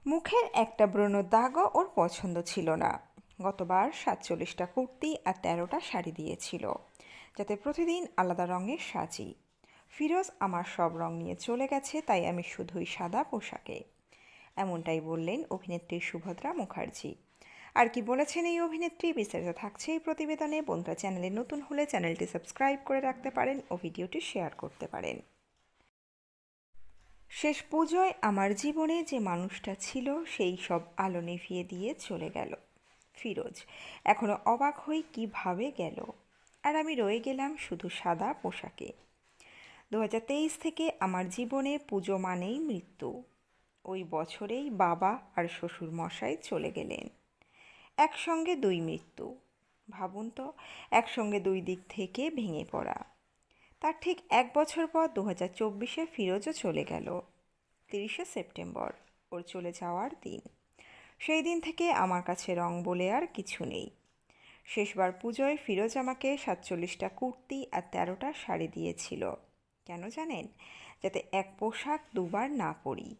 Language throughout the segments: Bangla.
মুখের একটা ব্রণ দাগও ওর পছন্দ ছিল না। গতবার 47টা কুর্তি আর 13টা শাড়ি দিয়েছিল, যাতে প্রতিদিন আলাদা রঙের সাজি। ফিরোজ আমার সব রং নিয়ে চলে গেছে, তাই আমি শুধুই সাদা পোশাকে। এমনটাই বললেন অভিনেত্রী সুভদ্রা মুখার্জি। আর কি বলেছেন এই অভিনেত্রী, বিস্তারিত থাকছে এই প্রতিবেদনে। বন্ধুরা, চ্যানেলে নতুন হলে চ্যানেলটি সাবস্ক্রাইব করে রাখতে পারেন ও ভিডিওটি শেয়ার করতে পারেন। শেষ পুজোয় আমার জীবনে যে মানুষটা ছিল সেই সব আলো নিভিয়ে দিয়ে চলে গেল ফিরোজ। এখনো অবাক হই কিভাবে গেল, আর আমি রয়ে গেলাম শুধু সাদা পোশাকে। 2023 থেকে আমার জীবনে পুজো মানেই মৃত্যু। ওই বছরেই বাবা আর শ্বশুর মশাই চলে গেলেন, একসঙ্গে দুই মৃত্যু। ভাবুন তো, একসঙ্গে দুই দিক থেকে ভেঙে পড়া। তার ঠিক এক বছর পর 2024-এ ফিরোজও চলে গেল। 30শে সেপ্টেম্বর ওর চলে যাওয়ার দিন। সেই দিন থেকে আমার কাছে রং বলে আর কিছু নেই। শেষবার পুজোয় ফিরোজ আমাকে 47টা কুর্তি আর 13টা শাড়ি দিয়েছিল। কেন জানেন? যাতে এক পোশাক দুবার না পরি,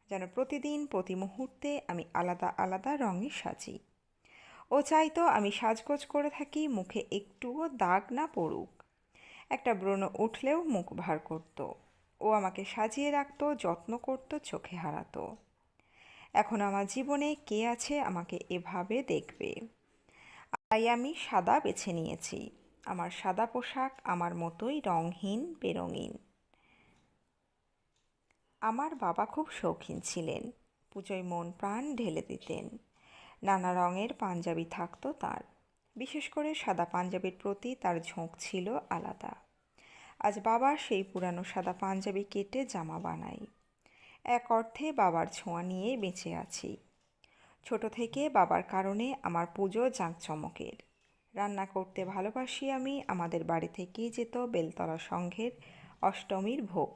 যেন প্রতিদিন প্রতি মুহূর্তে আমি আলাদা আলাদা রঙে সাজি। ও চাইতো আমি সাজগোজ করে থাকি, মুখে একটুও দাগ না পড়ুক। একটা ব্রণ উঠলেও মুখ ভার করত। ও আমাকে সাজিয়ে রাখতো, যত্ন করতো, চোখে হারাতো। এখন আমার জীবনে কে আছে আমাকে এভাবে দেখবে? তাই আমি সাদা বেছে নিয়েছি। আমার সাদা পোশাক আমার মতোই রঙহীন, বেরঙিন। আমার বাবা খুব শৌখিন ছিলেন, পুজোয় মন প্রাণ ঢেলে দিতেন। নানা রঙের পাঞ্জাবি থাকতো তার, বিশেষ করে সাদা পাঞ্জাবির প্রতি তার ঝোঁক ছিল আলাদা। আজ বাবা সেই পুরানো সাদা পাঞ্জাবি কেটে জামা বানাই। এক অর্থে বাবার ছোঁয়া নিয়েই বেঁচে আছি। ছোট থেকে বাবার কারণে আমার পুজো জাঁকজমকের। রান্না করতে ভালোবাসি আমি। আমাদের বাড়ি থেকেই যেত বেলতলা সংঘের অষ্টমীর ভোগ।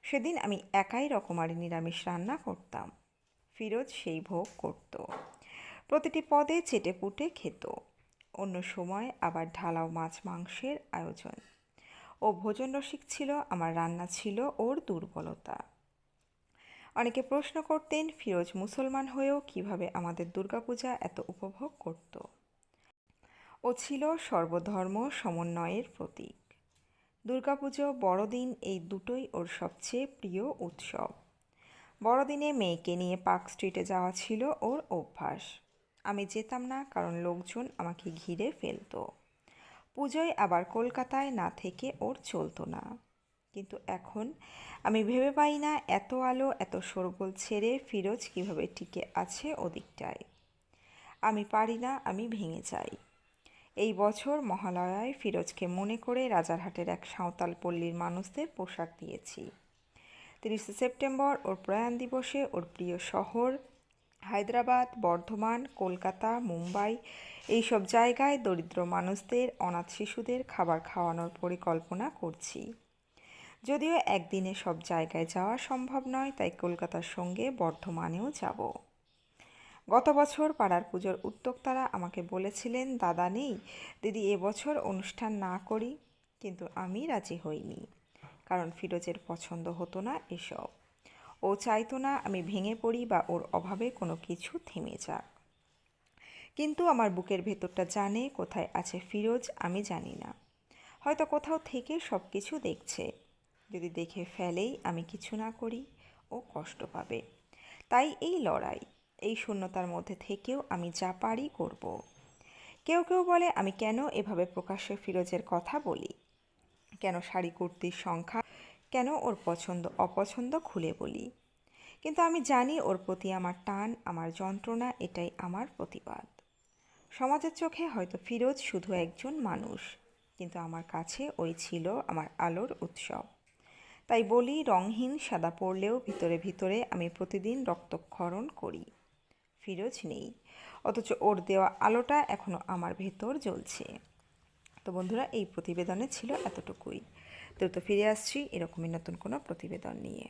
সেদিন আমি একাই রকমারি নিরামিষ রান্না করতাম। ফিরোজ সেই ভোগ করত, প্রতিটি পদে চেটেপুটে খেত। অন্য সময় আবার ঢালাও মাছ মাংসের আয়োজন। ও ভোজন রসিক ছিল, আমার রান্না ছিল ওর দুর্বলতা। অনেকে প্রশ্ন করতেন ফিরোজ মুসলমান হয়েও কিভাবে আমাদের দুর্গাপূজা এত উপভোগ করত। ও ছিল সর্বধর্ম সমন্বয়ের প্রতীক। দুর্গাপুজো, বড়দিন, এই দুটোই ওর সবচেয়ে প্রিয় উৎসব। বড়দিনে মেয়েকে নিয়ে পার্ক স্ট্রিটে যাওয়া ছিল ওর অভ্যাস। আমি যেতাম না, কারণ লোকজন আমাকে ঘিরে ফেলতো। পুজোয় আবার কলকাতায় না থেকে ওর চলতো না। কিন্তু এখন আমি ভেবে পাই না, এত আলো এত শোরগোল ছেড়ে ফিরোজ কিভাবে টিকে আছে ওদিকটায়। আমি পারি না, আমি ভেঙে যাই। এই বছর মহালয়ায় ফিরোজকে মনে করে রাজারহাটের এক সাঁওতাল পল্লীর মানুষদের পোশাক দিয়েছি। 30শে সেপ্টেম্বর ওর প্রয়াণ দিবসে ওর প্রিয় শহর হায়দ্রাবাদ, বর্ধমান, কলকাতা, মুম্বাই, এইসব জায়গায় দরিদ্র মানুষদের, অনাথ শিশুদের খাবার খাওয়ানোর পরিকল্পনা করছি। যদিও একদিনে সব জায়গায় যাওয়া সম্ভব নয়, তাই কলকাতার সঙ্গে বর্ধমানেও যাব। গত বছর পাড়ার পুজোর উদ্যোক্তারা আমাকে বলেছিলেন, দাদা নেই, দিদি এবছর অনুষ্ঠান না করি। কিন্তু আমি রাজি হইনি, কারণ ফিরোজের পছন্দ হতো না এসব। ও চাইতো না আমি ভেঙে পড়ি বা ওর অভাবে কোনো কিছু থেমে যাক। কিন্তু আমার বুকের ভেতরটা জানে কোথায় আছে ফিরোজ, আমি জানি না। হয়তো কোথাও থেকে সব কিছু দেখছে। যদি দেখে ফেলেই আমি কিছু না করি, ও কষ্ট পাবে। তাই এই লড়াই, এই শূন্যতার মধ্যে থেকেও আমি যা পারি করব। কেউ কেউ বলে আমি কেন এভাবে প্রকাশ্যে ফিরোজের কথা বলি, কেন শাড়ি কুর্তির সংখ্যা, কেন ওর পছন্দ অপছন্দ খুলে বলি। কিন্তু আমি জানি ওর প্রতি আমার টান, আমার যন্ত্রণা, এটাই আমার প্রতিবাদ। সমাজের চোখে হয়তো ফিরোজ শুধু একজন মানুষ, কিন্তু আমার কাছে ওই ছিল আমার আলোর উৎসব। তাই বলি, রঙহীন সাদা পরলেও ভিতরে ভিতরে আমি প্রতিদিন রক্তক্ষরণ করি। ফিরোজ নেই, অথচ ওর দেওয়া আলোটা এখনও আমার ভেতর জ্বলছে। তো বন্ধুরা, এই প্রতিবেদনে ছিল এতটুকুই। দ্রুত ফিরে আসছি এরকমই নতুন কোনো প্রতিবেদন নিয়ে।